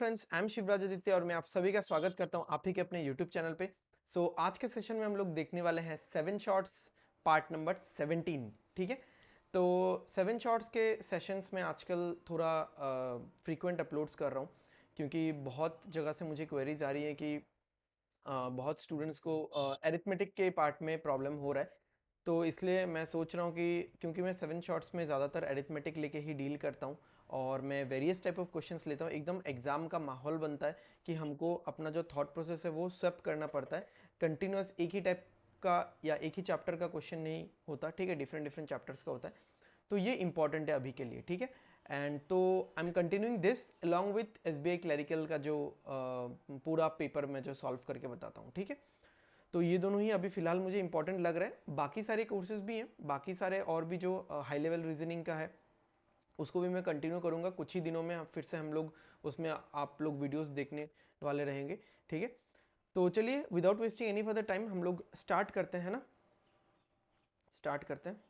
Friends, I am Shivraj Aditya और मैं आप सभी का स्वागत करता हूं आप ही के अपने यूट्यूब चैनल पे। आज के सेशन में हम लोग देखने वाले हैं 7 शॉर्ट्स पार्ट नंबर 17। ठीक है, तो 7 शॉर्ट्स के सेशंस में आजकल थोड़ा फ्रीक्वेंट अपलोड्स कर रहा हूं क्योंकि बहुत जगह से मुझे क्वेरीज आ रही है कि बहुत स्टूडेंट्स को एरिथमेटिक के पार्ट में प्रॉब्लम हो रहा है। तो इसलिए मैं सोच रहा हूँ कि क्योंकि मैं 7 शॉर्ट्स में ज़्यादातर एरिथमेटिक लेके ही डील करता हूँ और मैं वेरियस टाइप ऑफ क्वेश्चंस लेता हूँ, एकदम एग्जाम का माहौल बनता है कि हमको अपना जो थॉट प्रोसेस है वो स्वैप करना पड़ता है। कंटिन्यूस एक ही टाइप का या एक ही चैप्टर का क्वेश्चन नहीं होता, ठीक है, डिफरेंट डिफरेंट चैप्टर्स का होता है। तो ये इंपॉर्टेंट है अभी के लिए, ठीक है। एंड तो I am continuing this along with SBI clerical का जो पूरा पेपर मैं जो सॉल्व करके बताता हूँ, ठीक है। तो ये दोनों ही अभी फिलहाल मुझे इंपॉर्टेंट लग रहा है। बाकी सारे कोर्सेज भी हैं, बाकी सारे और भी जो हाई लेवल रीजनिंग का है उसको भी मैं कंटिन्यू करूँगा कुछ ही दिनों में। फिर से हम लोग उसमें आप लोग वीडियोस देखने वाले रहेंगे, ठीक है। तो चलिए without wasting any further time हम लोग स्टार्ट करते हैं ना, स्टार्ट करते हैं।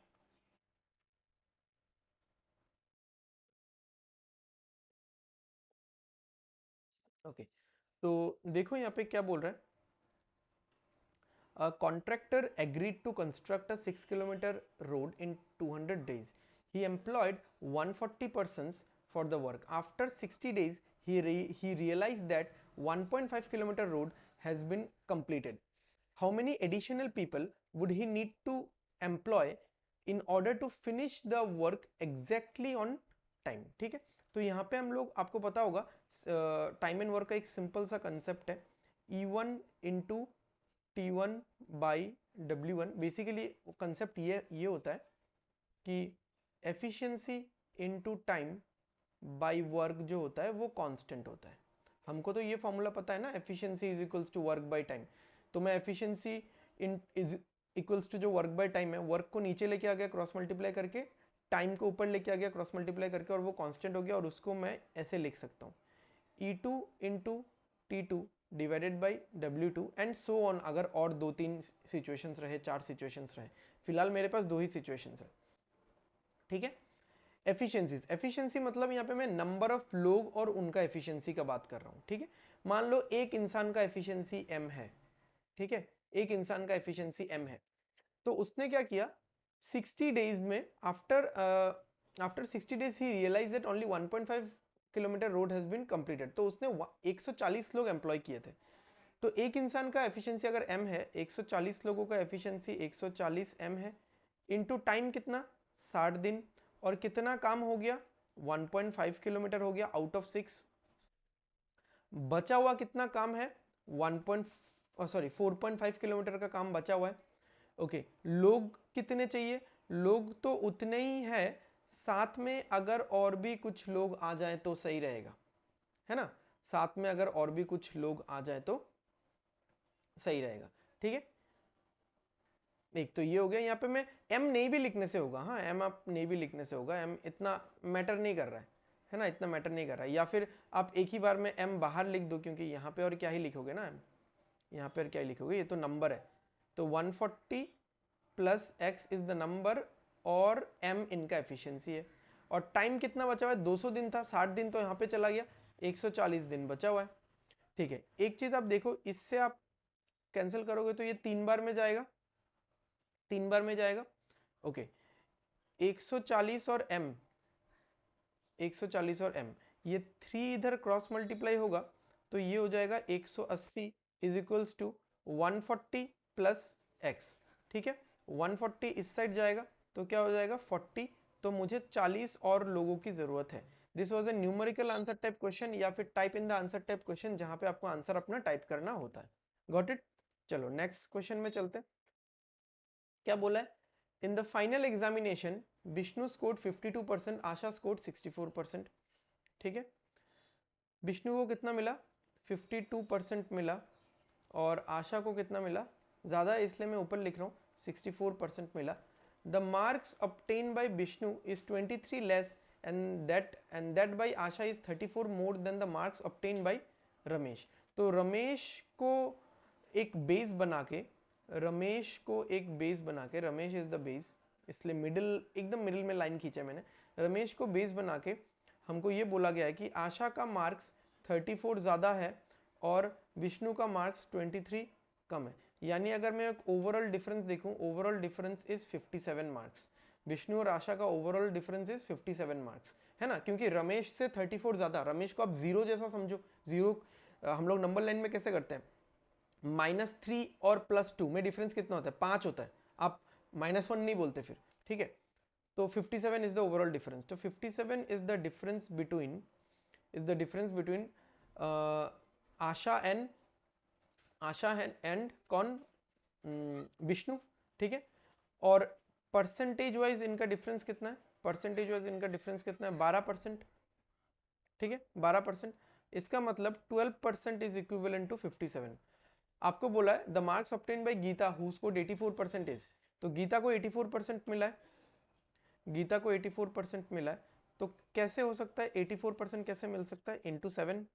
ओके, तो देखो यहाँ पे क्या बोल रहा है। A contractor agreed to construct a 6 kilometer road in 200 days. He employed 140 persons for the work. After 60 days, he realized that 1.5 kilometer road has been completed. How many additional people would he need to employ in order to finish the work exactly on time? ठीक है, तो यहाँ पे हम लोग, आपको पता होगा टाइम एंड वर्क का एक सिंपल सा कंसेप्ट है, E1 into T1 by W1। Basically concept ये होता है कि efficiency into time by work जो होता है वो कांस्टेंट होता है। हमको तो ये फॉर्मूला पता है ना, efficiency is equals to work by time. तो मैं efficiency in is equals to जो वर्क बाय टाइम है, वर्क को नीचे लेके आ गया क्रॉस मल्टीप्लाई करके, टाइम को ऊपर लेके आ गया क्रॉस मल्टीप्लाई करके, और वो कांस्टेंट हो गया। और उसको मैं ऐसे लिख सकता हूँ, E2 into T2 divided by W2 and so on. अगर और 2-3 सिचुएशंस रहे, 4 सिचुएशंस रहे, फिलहाल मेरे पास 2 ही सिचुएशंस है, ठीक है। एफिशिएंसीज, एफिशिएंसी मतलब यहाँ पे मैं नंबर ऑफ लोग और उनका एफिशिएंसी का बात कर रहा हूँ, ठीक है। मान लो एक इंसान का एफिशिएंसी m है, ठीक है, एक इंसान का एफिशिएंसी m है। तो उसने क्या किया, 60 डेज में, आफ्टर 60 डेज ही realise that only 1.5 kilometre road has been completed. तो उसने 140 लोग एम्प्लॉय किए थे। तो एक इंसान का एफिशिएंसी अगर m है, 140 लोगों का एफिशिएंसी 140 m है, इनटू टाइम कितना, 60 दिन, और कितना काम हो गया, 1.5 किलोमीटर हो गया आउट ऑफ 6। बचा हुआ कितना काम है, 4.5 किलोमीटर का काम बचा हुआ है। ओके, लोग कितने चाहिए, लोग तो उतने ही है, साथ में अगर और भी कुछ लोग आ जाए तो सही रहेगा, है ना। साथ में अगर और भी कुछ लोग आ जाए तो सही रहेगा, ठीक है। एक तो ये हो गया। यहाँ पे मैं m नहीं भी लिखने से होगा, हाँ m आप नहीं भी लिखने से होगा, m इतना मैटर नहीं कर रहा है ना, इतना मैटर नहीं कर रहा है। या फिर आप एक ही बार में m बाहर लिख दो, क्योंकि यहाँ पे और क्या ही लिखोगे ना m, यहाँ पे और क्या ही लिखोगे, ये तो नंबर है। तो 140 plus x is the number और m इनका एफिशिएंसी है। और टाइम कितना बचा हुआ है, 200 दिन था, 60 दिन तो यहाँ पे चला गया, 140 दिन बचा हुआ है, ठीक है। एक चीज आप देखो, इससे आप कैंसिल करोगे तो ये 3 बार में जाएगा, 3 बार में जाएगा। ओके, 140 और m, 140 और m, ये 3 इधर क्रॉस मल्टीप्लाई होगा तो ये हो जाएगा 180 is equals to 140 plus x, ठीक है। 140 इस साइड जाएगा तो क्या हो जाएगा 40, तो मुझे 40 और लोगों की जरूरत है। This was a numerical answer type question, या फिर type in the answer type question, जहां पे आपको आंसर अपना टाइप करना होता है। Got it. चलो नेक्स्ट क्वेश्चन में चलते हैं। क्या बोला है, in the final examination Vishnu scored 52%, Asha scored 64%, ठीक है। विष्णु को कितना मिला, 52% मिला, और आशा को कितना मिला, ज़्यादा है इसलिए मैं ऊपर लिख रहा हूँ, 64% मिला। The marks obtained by Vishnu is 23 less and that by Asha is 34 more than the marks obtained by Ramesh. तो रमेश को एक बेस बना के, रमेश को एक बेस बना के, रमेश इज द बेस, इसलिए मिडिल, एकदम मिडिल में लाइन खींचा मैंने। रमेश को बेस बना के हमको ये बोला गया है कि आशा का मार्क्स 34 ज़्यादा है और विष्णु का मार्क्स 23 कम है, यानी अगर मैं एक ओवरऑल डिफरेंस देखूं, overall difference is 57 marks. Vishnu और आशा का ओवरऑल डिफरेंस इज 57 मार्क्स, है ना, क्योंकि रमेश से 34 ज़्यादा। रमेश को आप जीरो जैसा समझो, जीरो हम लोग नंबर लाइन में कैसे करते हैं, -3 और +2 में डिफरेंस कितना होता है, 5 होता है, आप -1 नहीं बोलते फिर, ठीक है। तो 57 इज द ओवरऑल डिफरेंस। तो 57 is the difference between Asha and कौन, विष्णु, ठीक है। और परसेंटेज वाइज इनका डिफरेंस कितना है, परसेंटेज वाइज इनका डिफरेंस कितना है, 12%, ठीक है, 12%। इसका मतलब 12% इज इक्विवेलेंट टू 57। आपको बोला है the marks obtained by Geeta who scored 84% is, तो गीता को 84% मिला है, गीता को 84% मिला है। तो कैसे हो सकता है 84% कैसे मिल सकता है, इंटू 7।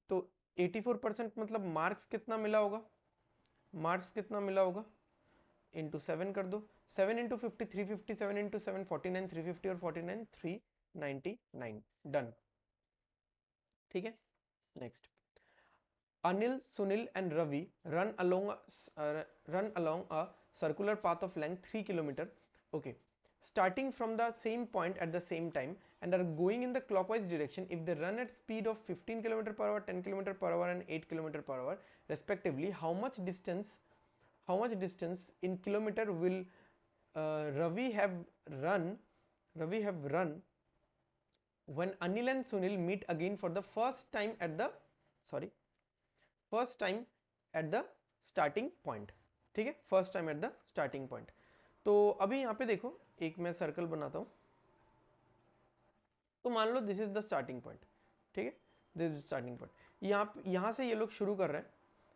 तो 84% मतलब मार्क्स कितना मिला होगा, मार्क्स कितना मिला होगा, इंटू 7 कर दो। 7 इंटू 50 350, 7 इंटू 7 49, 350 और 49 399, डन, ठीक है। Next, Anil, Sunil, and Ravi run along a circular path of length 3 km. Okay, starting from the same point at the same time and are going in the clockwise direction. If they run at speed of 15 km per hour, 10 km per hour, and 8 km per hour, respectively, how much distance in kilometer will Ravi have run? When Anil and Sunil meet again for the first time at the starting point, ठीक है, first time at the starting point. तो अभी यहाँ पे देखो, एक मैं circle बनाता हूँ, तो मान लो this is the starting point, ठीक है, दिस इज स्टार्टिंग पॉइंट। यहाँ से ये लोग शुरू कर रहे हैं,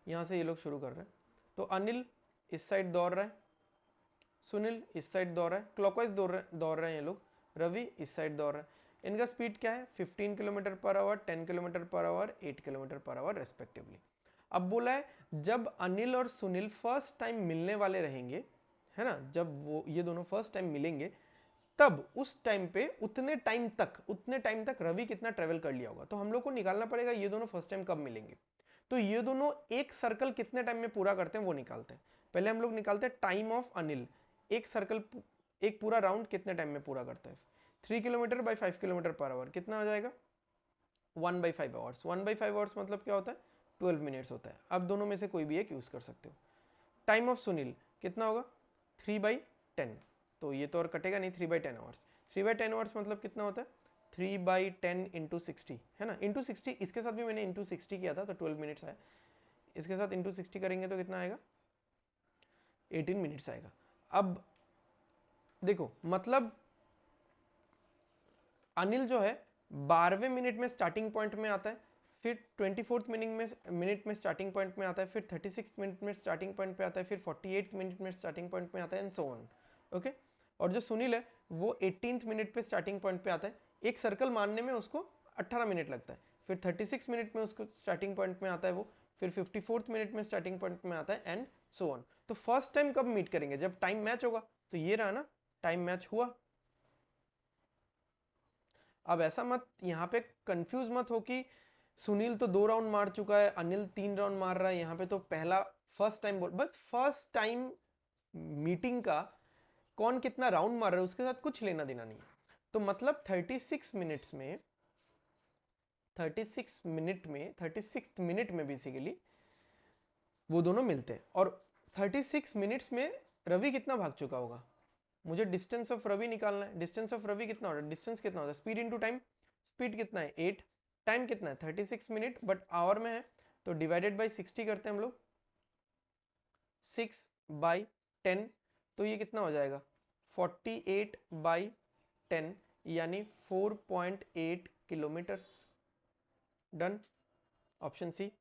यहाँ से ये लोग शुरू कर रहे हैं। तो अनिल इस साइड दौड़ रहा है, सुनील इस साइड दौड़ रहा है, क्लॉकवाइज दौड़ रहे हैं ये लोग, रवि इस साइड दौड़ रहा है। इनका स्पीड क्या है, 15 kilometre per our, 10 kilometre per our, 8 kilometre per our respectively. अब बोला है जब अनिल और सुनील फर्स्ट टाइम मिलने वाले रहेंगे, है ना, जब वो ये दोनों फर्स्ट टाइम मिलेंगे, तब उस टाइम पे उतने टाइम तक रवि कितना ट्रेवल कर लिया होगा। तो हम लोग को निकालना पड़ेगा ये दोनों फर्स्ट टाइम कब मिलेंगे। तो ये दोनों एक सर्कल कितने टाइम में पूरा करते हैं वो निकालते हैं। पहले हम लोग निकालते हैं टाइम ऑफ अनिल, एक सर्कल, एक पूरा राउंड कितने टाइम में पूरा करता है। 3 kilometre by 5 kilometre per our कितना आ जाएगा, 1/5 आवर्स। 1/5 आवर्स मतलब क्या होता है, 12 मिनट्स होता है। अब दोनों में से कोई भी एक यूज कर सकते हो। टाइम ऑफ सुनील कितना होगा, 3/10। तो ये तो और कटेगा नहीं, 3/10 आवर्स। 3/10 आवर्स मतलब कितना होता है, 3/10 इंटू 60, है ना, इंटू 60। इसके साथ भी मैंने इंटू 60 किया था तो 12 मिनट्स आया, इसके साथ इंटू 60 करेंगे तो कितना आएगा, 18 मिनट्स आएगा। अब देखो मतलब अनिल जो है 12वें मिनट में स्टार्टिंग पॉइंट में आता है, फिर 24th मिनट में स्टार्टिंग पॉइंट में आता है, फिर 36 मिनट में स्टार्टिंग पॉइंट पे आता है, फिर 48 मिनट में स्टार्टिंग पॉइंट में आता है, एंड सो ऑन। ओके, और जो सुनील है वो 18th मिनट पे स्टार्टिंग पॉइंट पे आता है। एक सर्कल मारने में उसको 18 मिनट लगता है, फिर 36 मिनट में उसको स्टार्टिंग पॉइंट में आता है वो, फिर 54th मिनट में स्टार्टिंग पॉइंट में आता है, एंड सो ऑन। तो फर्स्ट टाइम कब मीट करेंगे, जब टाइम मैच होगा। तो ये रहा ना, टाइम मैच हुआ। अब ऐसा मत यहाँ पे कंफ्यूज मत हो कि सुनील तो 2 राउंड मार चुका है, अनिल 3 राउंड मार रहा है। यहाँ पे तो पहला फर्स्ट टाइम बोल, बस फर्स्ट टाइम मीटिंग का कौन कितना राउंड मार रहा है उसके साथ कुछ लेना देना नहीं है। तो मतलब 36 मिनट में बेसिकली वो दोनों मिलते हैं। और 36 मिनट्स में रवि कितना भाग चुका होगा, मुझे डिस्टेंस ऑफ रवि निकालना है। डिस्टेंस ऑफ रवि कितना होता है, डिस्टेंस कितना होता है, स्पीड इनटू टाइम। स्पीड कितना है 8, टाइम कितना है 36 मिनट, बट आवर में है तो डिवाइडेड बाय 60 करते हैं हम लोग, 6/10। तो ये कितना हो जाएगा 48/10, यानी 4.8 kilometres. Done, option C.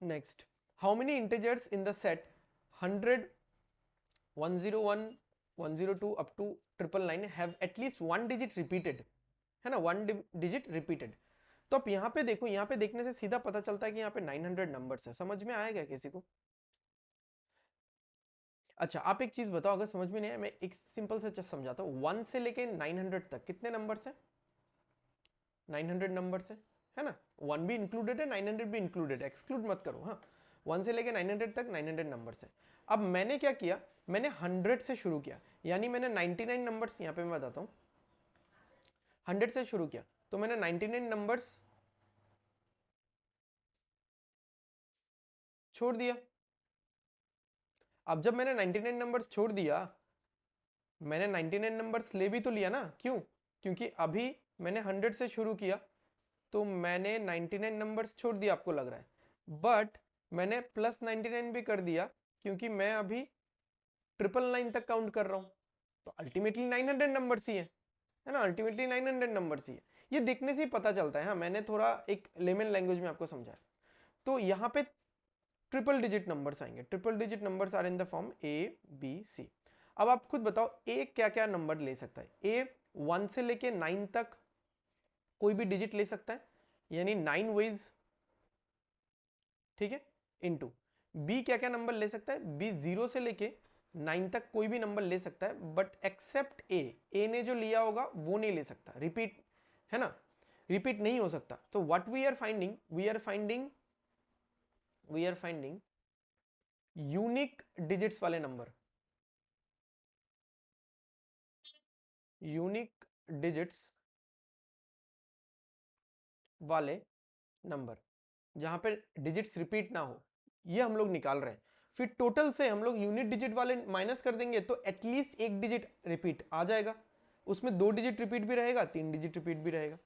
Next, how many integers in the set 100, 101, 102 up to 999 have at least one digit repeated, है ना, 1 digit repeated। तो आप यहाँ पे देखो, यहाँ पे देखने से सीधा पता चलता है कि यहाँ पे 900 नंबर्स है। समझ में आएगा किसी को? अच्छा, आप एक चीज बताओ, अगर समझ में नहीं आया मैं एक सिंपल से समझाता हूँ। 1 से लेके 900 तक कितने नंबर्स है, 900 नंबर्स है ना, 1 भी इंक्लूडेड है, 900 भी इंक्लूडेड है, एक्सक्लूड मत करो। हाँ, 1 से लेके 900 तक 900 नंबर्स है। अब मैंने क्या किया, मैंने 100 से शुरू किया, यानी मैंने 99 नंबर्स, यहाँ पे मैं बताता हूँ, 100 से शुरू किया, तो मैंने 99 नंबर्स छोड़ दिया। अब जब मैंने 99 नंबर्स छोड़ दिया, मैंने 99 नंबर्स ले भी तो लिया ना, क्यों? क्योंकि अभी मैंने 100 से शुरू किया, तो मैंने 99 नंबर्स छोड़ दिया, आपको लग रहा है, बट मैंने प्लस 99 भी कर दिया, क्योंकि मैं अभी 999 तक काउंट कर रहा हूं, तो अल्टीमेटली 900 नंबर्स ही है ना, अल्टीमेटली 900 नंबर्स ही है। ये देखने से ही पता चलता है। हाँ, मैंने थोड़ा एक लेमन लैंग्वेज में आपको समझाया। तो यहाँ पे ट्रिपल डिजिट नंबर्स आएंगे, triple digit numbers are in the form A B C. अब आप खुद बताओ ए क्या क्या नंबर ले सकता है? ए 1 से लेके 9 तक कोई भी डिजिट ले सकता है, यानी 9 वेज, ठीक है, इनटू। बी क्या क्या नंबर ले सकता है? बी 0 से लेके 9 तक कोई भी नंबर ले सकता है, बट एक्सेप्ट ए ने जो लिया होगा वो नहीं ले सकता, रिपीट, है ना, रिपीट नहीं हो सकता। तो what we are finding, we are finding unique digits वाले नंबर, यूनिक डिजिट्स वाले नंबर, जहां पे डिजिट्स रिपीट ना हो, ये हम लोग निकाल रहे हैं। फिर टोटल से हम लोग यूनिट डिजिट वाले माइनस कर देंगे, तो एटलीस्ट एक डिजिट रिपीट आ जाएगा, उसमें 2 डिजिट रिपीट भी रहेगा, 3 डिजिट रिपीट भी रहेगा।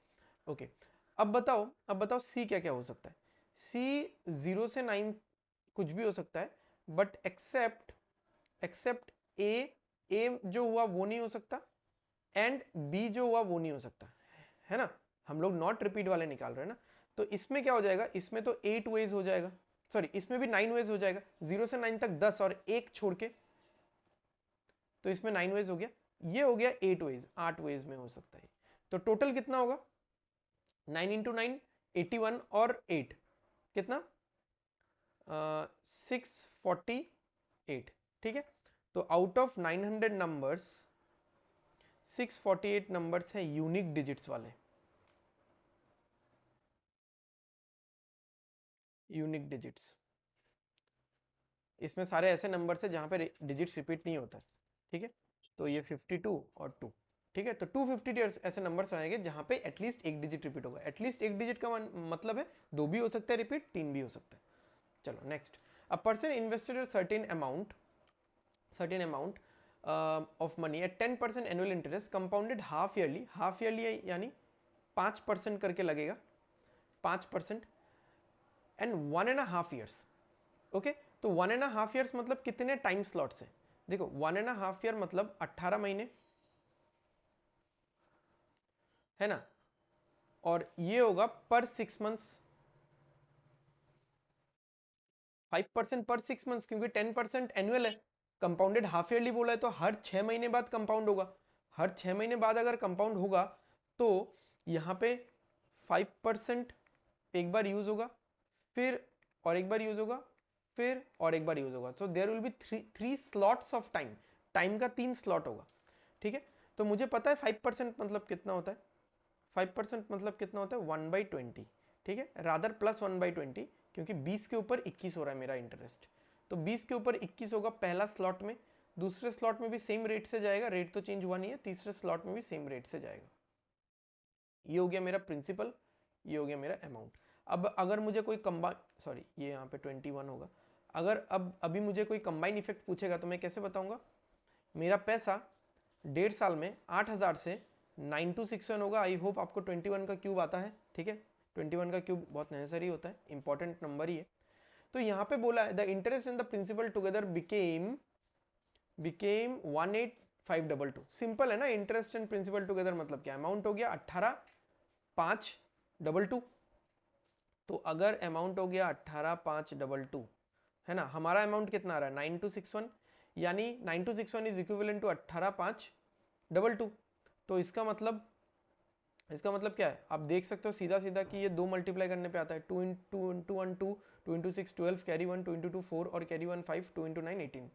ओके, अब बताओ सी क्या क्या हो सकता है? सी 0 से 9 कुछ भी हो सकता है, बट एक्सेप्ट ए जो हुआ वो नहीं हो सकता, एंड बी जो हुआ वो नहीं हो सकता, है ना। हम लोग नॉट रिपीट वाले निकाल रहे हैं ना, तो इसमें क्या हो जाएगा, इसमें तो 8 वेज हो जाएगा, सॉरी इसमें भी 9 वेज हो जाएगा, 0 से 9 तक 10 और 1 छोड़ के, तो इसमें 9 वेज हो गया, ये हो गया 8 वेज, 8 वेज में हो सकता है। तो टोटल कितना होगा? 9 इंटू 9 81 और 8 कितना, 648, ठीक है। तो आउट ऑफ 900 नंबर्स 648 नंबर्स हैं यूनिक डिजिट्स वाले, यूनिक डिजिट्स। इसमें सारे ऐसे नंबर्स हैं जहां पे डिजिट्स रिपीट नहीं होता है, ठीक है। तो ये 52 और 2, ठीक है। तो 252 ऐसे नंबर्स आएंगे जहां पे एटलीस्ट एक डिजिट रिपीट होगा। एटलीस्ट एक डिजिट का मतलब है 2 भी हो सकता है रिपीट, 3 भी हो सकता है। चलो next, a person invested a certain amount of money at 10% annual interest compounded half yearly यानी 5% करके लगेगा, 5% एंड 1.5 ईयर्स। ओके, तो 1.5 ईयर्स मतलब कितने टाइम स्लॉट्स हैं? देखो 1.5 ईयर मतलब 18 महीने, है ना, और ये होगा पर 6 मंथ्स, 5% पर 6 मंथ्स, क्योंकि 10% एनुअल है, कंपाउंडेड हाफ ईयरली बोला है, तो हर 6 महीने बाद कंपाउंड होगा, हर 6 महीने बाद अगर कंपाउंड होगा तो यहाँ पे 5% एक बार यूज होगा, फिर और एक बार यूज होगा, फिर और एक बार यूज होगा, तो there will be three slots of time, time का 3 स्लॉट होगा, ठीक है। तो मुझे पता है 5% मतलब कितना होता है, 5% मतलब कितना होता है 1/20, ठीक है, रादर प्लस 1/20, क्योंकि 20 के ऊपर 21 हो रहा है मेरा इंटरेस्ट, तो 20 के ऊपर 21 होगा पहला स्लॉट में, दूसरे स्लॉट में भी सेम रेट से जाएगा, रेट तो चेंज हुआ नहीं है, तीसरे स्लॉट में भी सेम रेट से जाएगा। ये हो गया मेरा प्रिंसिपल, ये हो गया मेरा अमाउंट। अब अगर मुझे कोई कंबाइन, सॉरी ये यहाँ पे 21 होगा, अगर अब अभी मुझे कोई कंबाइन इफेक्ट पूछेगा तो मैं कैसे बताऊंगा? मेरा पैसा 1.5 साल में 8000 से 9261 होगा। आई होप आपको 21 का क्यूब आता है, ठीक है, 21 का क्यूब बहुत नेसेसरी होता है, इंपॉर्टेंट नंबर ही है। तो यहाँ पे बोला है the interest in the principal together became 18522। Simple है ना, इंटरेस्ट एंड प्रिंसिपल टुगेदर मतलब क्या, अमाउंट हो गया 18,522, तो अगर अमाउंट हो गया 18,522, है ना, हमारा अमाउंट कितना आ रहा है 9261, यानी 9261 इज इक्विवेलेंट टू 18,522। तो इसका मतलब क्या है, आप देख सकते हो सीधा सीधा कि ये 2 मल्टीप्लाई करने पे आता है, 2 इंटू 1 2, 2 इंटू 6 12, कैरी 1, 2 इंटू 2 4 और कैरी 1 5, 2 इंटू 9 18।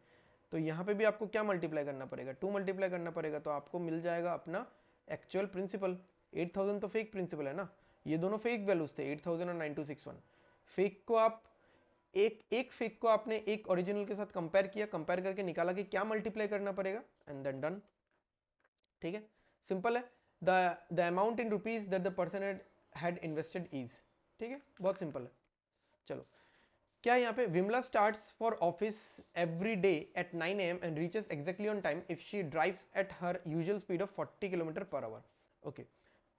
तो यहाँ पे भी आपको क्या मल्टीप्लाई करना पड़ेगा, 2 मल्टीप्लाई करना पड़ेगा, तो आपको मिल जाएगा अपना एक्चुअल प्रिंसिपल। 8000 तो फेक प्रिंसिपल है ना, ये दोनों फेक वैल्यूज थे 8000 और 9261। फेक को आप एक फेक को आपने एक ओरिजिनल के साथ कंपेयर किया, कंपेयर करके निकाला कि क्या मल्टीप्लाई करना पड़ेगा एंड देन डन। ठीक है, सिंपल है। The amount in rupees that the person had invested is, ठीक है, बहुत सिंपल है। चलो, क्या यहाँ पे Vimla starts for office every day at 9 AM and reaches exactly on time if she drives at her usual speed of 40 kilometre per hour. Okay,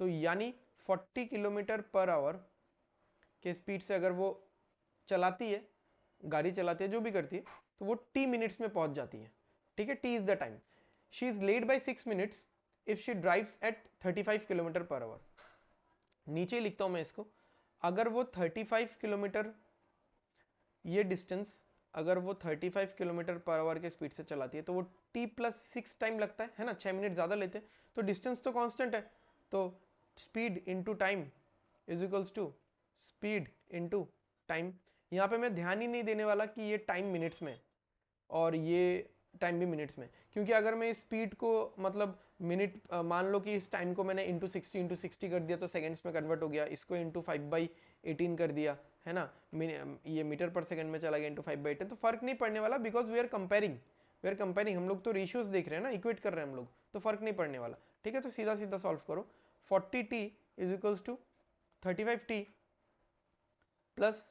तो यानी 40 किलोमीटर पर आवर के स्पीड से अगर वो चलाती है, गाड़ी चलाती है, जो भी करती है, तो वो t मिनट्स में पहुंच जाती है। ठीक है, t is the time. She is late by 6 minutes if she drives at 35 kilometre per hour. नीचे लिखता हूं मैं इसको, अगर वो 35 किलोमीटर ये डिस्टेंस अगर वो 35 किलोमीटर पर आवर के स्पीड से चलाती है तो वो t+6 टाइम लगता है ना, 6 मिनट ज़्यादा लेते हैं, तो डिस्टेंस तो कांस्टेंट है, तो speed into time is equals to speed into time. यहाँ पे मैं ध्यान ही नहीं देने वाला कि ये टाइम मिनट्स में और ये टाइम भी मिनट्स में, क्योंकि अगर मैं इस स्पीड को मतलब मिनट मान लो कि इस टाइम को मैंने इंटू 60 कर दिया तो सेकंड्स में कन्वर्ट हो गया, इसको इंटू 5/18 कर दिया, है ना, ये मीटर पर सेकंड में चला गया इंटू 5/18, तो फर्क नहीं पड़ने वाला, बिकॉज वी आर कंपेयरिंग, हम लोग तो रेशियोज देख रहे हैं ना, इक्वेट कर रहे हैं हम लोग, तो फर्क नहीं पड़ने वाला। ठीक है, तो सीधा सीधा सॉल्व करो, 40t is equals to 35t plus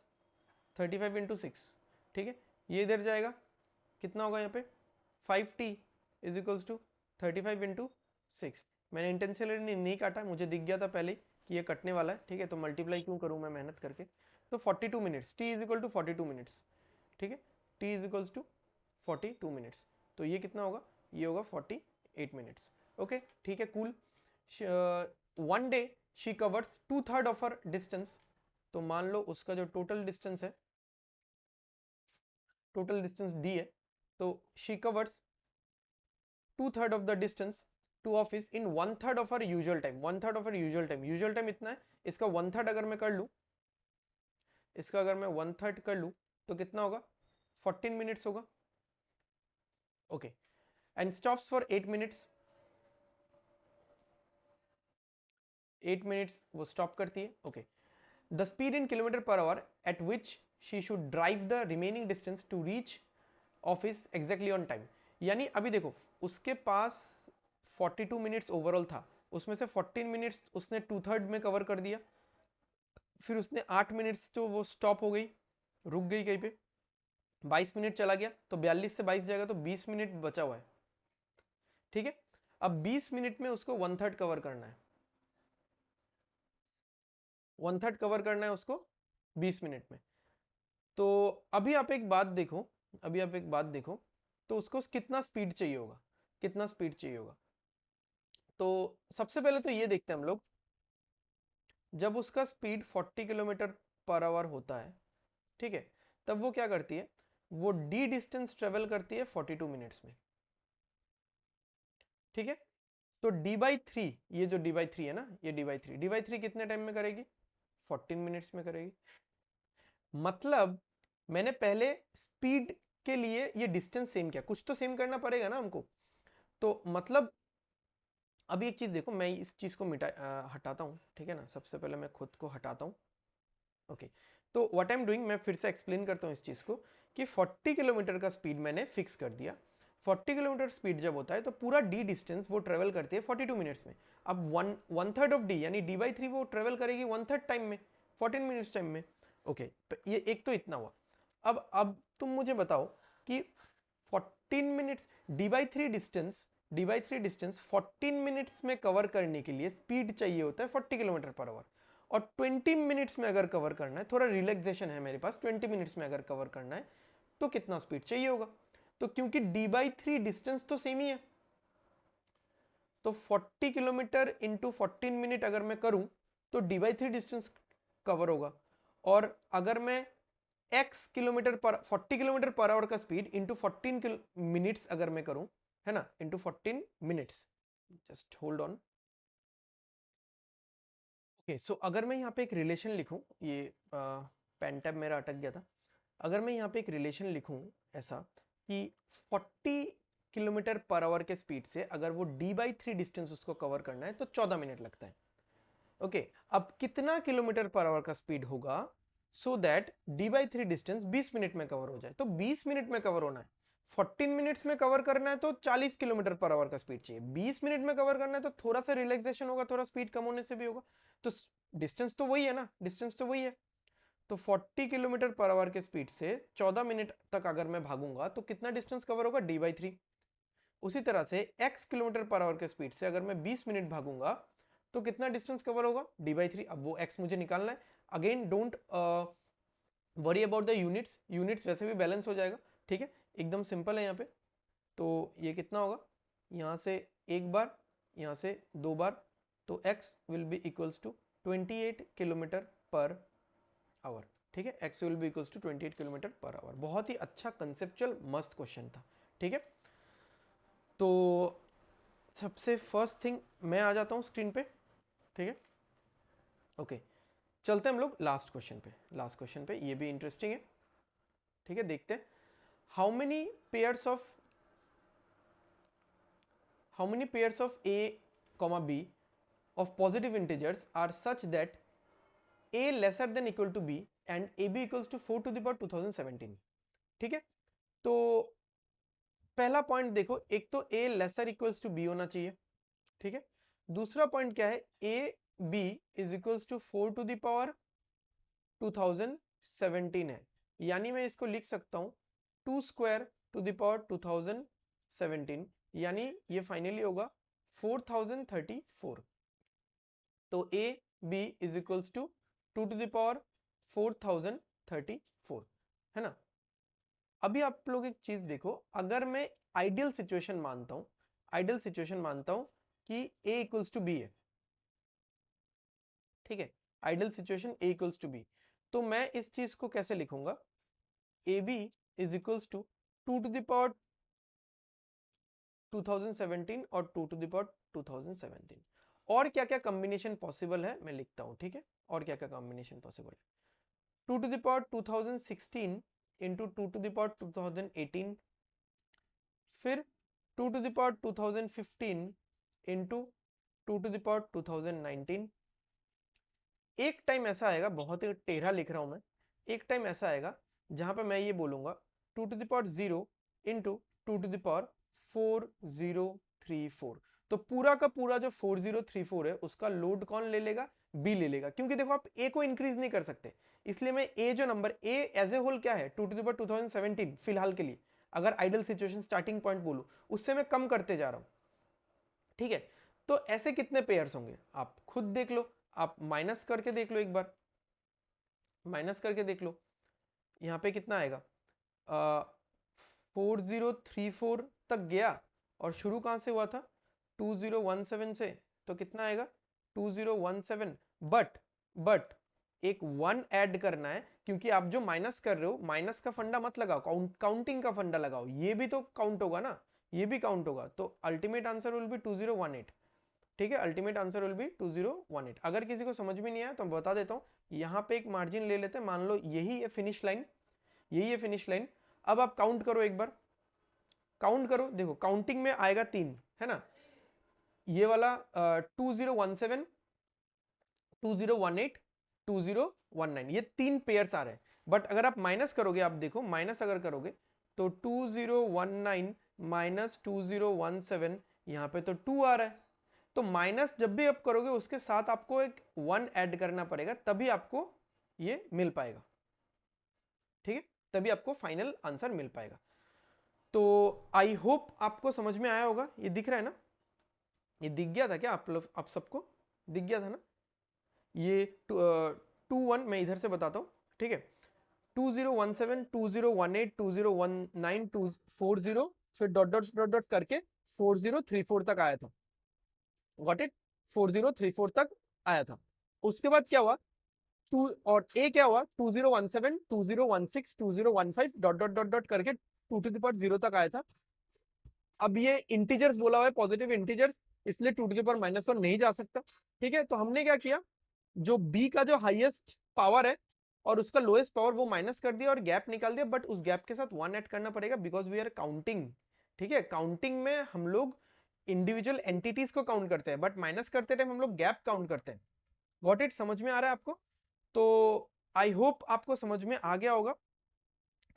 35 into 6। ठीक है, ये इधर जाएगा, कितना होगा यहाँ पे 5t is equals to 35 into 6। मैंने इंटेंशनली नहीं काटा, मुझे दिख गया था पहले कि ये कटने वाला है। ठीक है, तो मल्टीप्लाई क्यों करूँ मैं मेहनत करके, तो 42 minutes, t is equal to 42 minutes. ठीक है, t is equals to 42 minutes, तो ये कितना होगा, ये होगा 48 मिनट्स। ओके, ठीक है, cool. One day she covers 2/3 of her distance, तो मान लो उसका जो टोटल डिस्टेंस d है, तो she covers 2/3 of the distance to office in 1/3 of her usual time. 1/3 of her usual time इतना है, इसका 1/3 अगर मैं कर लूं, इसका अगर मैं 1/3 कर लूं तो कितना होगा, 14 मिनट्स होगा। Okay, and stops for 8 minutes, 8 minutes वो स्टॉप करती है। Okay, the speed in kilometre per hour at which she should drive the remaining distance to reach office exactly on time. यानी अभी देखो, उसके पास 42 मिनट्स ओवरऑल था, उसमें से 14 मिनट्स उसने 2/3 में कवर कर दिया, फिर उसने 8 मिनट्स तो वो स्टॉप हो गई, रुक गई कहीं पे, 22 मिनट चला गया, तो 42 से 22 जाएगा तो 20 मिनट बचा हुआ है। ठीक है, अब 20 मिनट में उसको 1/3 कवर करना है, 1/3 कवर करना है उसको 20 मिनट में। तो अभी आप एक बात देखो, तो उसको कितना स्पीड चाहिए होगा, तो सबसे पहले तो ये देखते हैं हम लोग, जब उसका स्पीड 40 किलोमीटर पर आवर होता है, ठीक है, तब वो क्या करती है, वो डी डिस्टेंस ट्रेवल करती है 42 मिनट्स में। ठीक है, तो d/3, ये जो d/3 है ना, ये d/3 कितने टाइम में करेगी, 14 मिनट्स में करेगी। मतलब मैंने पहले स्पीड के लिए ये डिस्टेंस सेम किया, कुछ तो सेम करना पड़ेगा ना हमको, तो मतलब अभी एक चीज देखो, मैं इस चीज को हटाता हूं, ठीक है ना, सबसे पहले मैं खुद को हटाता हूं। ओके, तो व्हाट आई एम डूइंग, मैं फिर से एक्सप्लेन करता हूं इस चीज को, कि 40 किलोमीटर का स्पीड मैंने फिक्स कर दिया। 40 किलोमीटर स्पीड जब होता है तो पूरा डी डिस्टेंस वो ट्रेवल करती है 42 मिनट्स में। अब 1/3 ऑफ डी यानी d/3 वो ट्रेवल करेगी 1/3 टाइम में, 14 मिनट्स टाइम में। ओके, ये एक तो इतना हुआ। अब तुम मुझे बताओ कि 14 मिनट्स d/3 डिस्टेंस 14 मिनट्स में कवर करने के लिए स्पीड चाहिए होता है 40 किलोमीटर पर आवर, और 20 मिनट्स में अगर कवर करना है, थोड़ा रिलैक्सेशन है मेरे पास, 20 मिनट्स में अगर कवर करना है तो कितना स्पीड चाहिए होगा, तो क्योंकि d/3 डिस्टेंस तो सेम ही है, तो 40 किलोमीटर इंटू 14 मिनट अगर मैं करूं तो d/3 डिस्टेंस कवर होगा, और अगर मैं x किलोमीटर पर 40 किलोमीटर पर आवर का स्पीड इंटू 14 मिनट्स अगर मैं करूं, है ना, into 14 minutes, just hold on. Okay, so अगर मैं यहाँ पे एक रिलेशन लिखूं, ये पेन टैब मेरा अटक गया था, अगर मैं यहाँ पे एक रिलेशन लिखूं ऐसा कि 40 किलोमीटर पर आवर के स्पीड से अगर वो d/3 डिस्टेंस उसको कवर करना है तो 14 मिनट लगता है, ओके अब कितना किलोमीटर पर आवर का स्पीड होगा so that d/3 distance 20 minute में कवर हो जाए? तो 20 मिनट में कवर होना है, 14 मिनट्स में कवर करना है तो 40 किलोमीटर पर आवर का स्पीड चाहिए, 20 मिनट में कवर करना है तो थोड़ा सा रिलैक्सेशन होगा, थोड़ा स्पीड कम होने से भी होगा, तो डिस्टेंस तो वही है ना, डिस्टेंस तो वही है। तो 40 किलोमीटर पर आवर के स्पीड से 14 मिनट तक अगर मैं भागूंगा तो कितना डिस्टेंस कवर होगा? d/3। उसी तरह से x किलोमीटर पर आवर के स्पीड से अगर मैं 20 मिनट भागूंगा तो कितना डिस्टेंस कवर होगा? d/3। अब वो x मुझे निकालना है। Again don't worry about the units, units वैसे भी बैलेंस हो जाएगा, ठीक है, एकदम सिंपल है यहाँ पे। तो ये कितना होगा? यहाँ से एक बार, यहाँ से दो बार, तो x will be equals to 28 kilometre per hour, ठीक है, x will be equals to 28 kilometre per hour. बहुत ही अच्छा कंसेप्चुअल मस्त क्वेश्चन था, ठीक है। तो सबसे फर्स्ट थिंग मैं आ जाता हूँ स्क्रीन पे, ठीक है, ओके। चलते हैं हम लोग लास्ट क्वेश्चन पे, लास्ट क्वेश्चन पे, ये भी इंटरेस्टिंग है, ठीक है, देखते हैं। How many pairs of a comma b of positive integers are such that a lesser than equal to b and ab equals to 4 to the power 2017, ठीक है। तो पहला पॉइंट देखो, एक तो a lesser equals to b होना चाहिए, ठीक है। दूसरा पॉइंट क्या है? a b is equals to 4 to the power 2017 है, यानी मैं इसको लिख सकता हूं 2 स्क्वायर टू द पावर 2017, यानी ये फाइनली होगा 4034। तो a b is equals to 2 to the power 4034, है ना। अभी आप लोग एक चीज देखो, अगर मैं आइडियल सिचुएशन मानता हूं, आइडियल सिचुएशन मानता हूं कि a इक्वल्स टू b है, ठीक है, ideal situation a equals to b, तो मैं इस चीज को कैसे लिखूंगा? A B is equals to 2 to the power 2017 और 2 टू द पावर 2017। और क्या क्या कॉम्बिनेशन पॉसिबल है मैं लिखता हूं, ठीक है, और क्या क्या कॉम्बिनेशन पॉसिबल है? 2 to the power 2016 into 2 to the power 2018, फिर 2 to the power 2015 into 2 to the power 2019। एक टाइम ऐसा आएगा, बहुत ही टेढ़ा लिख रहा हूं मैं, एक टाइम ऐसा आएगा जहां पे मैं ये बोलूंगा 2 to the power 0 into 2 to the power 4034। तो पूरा का पूरा जो 4034 है उसका लोड कौन ले लेगा? बी ले लेगा, क्योंकि देखो आप ए को इंक्रीज नहीं कर सकते, इसलिए मैं ए जो number A as a whole क्या है 2 टू द पावर 2017 फिलहाल के लिए, अगर आइडल सिचुएशन स्टार्टिंग पॉइंट बोलूं उससे मैं कम करते जा रहा हूं, ठीक है। तो ऐसे कितने पेयर्स होंगे आप खुद देख लो, आप माइनस करके देख लो, एक बार माइनस करके देख लो, यहाँ पे कितना आएगा? 4034 तक गया और शुरू कहां से हुआ था? 2017 से, तो कितना आएगा? 2017, बट एक 1 ऐड करना है, क्योंकि आप जो माइनस कर रहे हो माइनस का फंडा मत लगाओ, काउंटिंग का फंडा लगाओ, ये भी तो काउंट होगा ना, ये भी काउंट होगा, तो अल्टीमेट आंसर विल बी 2018, ठीक है, अल्टीमेट आंसर विल बी 2018। अगर किसी को समझ में नहीं आया तो मैं बता देता हूँ, यहाँ पे एक मार्जिन ले लेते हैं, मान लो यही है फिनिश लाइन, यही है फिनिश लाइन। अब आप काउंट करो एक बार, काउंट करो, देखो काउंटिंग में आएगा 3, है ना, ये वाला 2017, 2018, 2019, ये 3 पेयर्स आ रहे हैं। बट अगर आप माइनस करोगे, आप देखो माइनस अगर करोगे तो 2019 माइनस 2017, यहाँ पे तो 2 आ रहा है, तो माइनस जब भी आप करोगे उसके साथ आपको एक 1 ऐड करना पड़ेगा, तभी आपको ये मिल पाएगा, ठीक है, तभी आपको फाइनल आंसर मिल पाएगा। तो आई होप आपको समझ में आया होगा, ये दिख रहा है ना, ये दिख गया था क्या आप लोग, आप सबको दिख गया था ना? ये 2 1 मैं इधर से बताता हूँ, ठीक है, 2017, 2018, 2019, 240, फिर डॉट डॉट डॉट डॉट करके 4034 तक आया था, गॉट इट, 4034 तक आया था। उसके बाद क्या हुआ? टू और ए क्या हुआ? 2017, 2016, 2015 डॉट डॉट डॉट डॉट करके 2 टू द पावर 0 तक आया था। अब ये इंटीजर्स बोला हुआ है, पॉजिटिव इंटीजर्स, इसलिए 2 टू द पावर -1 नहीं जा सकता, ठीक है। तो हमने क्या किया, जो बी का जो हाईएस्ट पावर है और उसका लोएस्ट पावर वो माइनस कर दिया और गैप निकाल दिया, बट उस गैप के साथ 1 ऐड करना पड़ेगा बिकॉज वी आर काउंटिंग, ठीक है, काउंटिंग में हम लोग इंडिविजुअल एंटिटीज को काउंट करते हैं, बट माइनस करते टाइम हम लोग गैप काउंट करते हैं, गॉट इट? समझ में आ रहा है आपको? तो आई होप आपको समझ में आ गया होगा।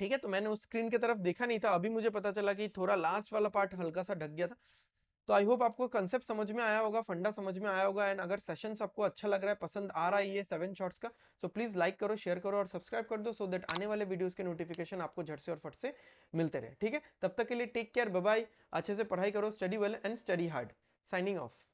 ठीक है, तो मैंने उस स्क्रीन की तरफ देखा नहीं था, अभी मुझे पता चला कि थोड़ा लास्ट वाला पार्ट हल्का सा ढक गया था। तो आई होप आपको कंसेप्ट समझ में आया होगा, फंडा समझ में आया होगा। एंड अगर सेशंस आपको अच्छा लग रहा है, पसंद आ रहा है ये 7 शॉर्ट्स का, सो प्लीज लाइक करो, शेयर करो और सब्सक्राइब कर दो, सो दैट आने वाले वीडियोस के नोटिफिकेशन आपको झट से और फट से मिलते रहे। ठीक है, तब तक के लिए टेक केयर, बाय बाय। अच्छे से पढ़ाई करो, study well and study hard. Signing off.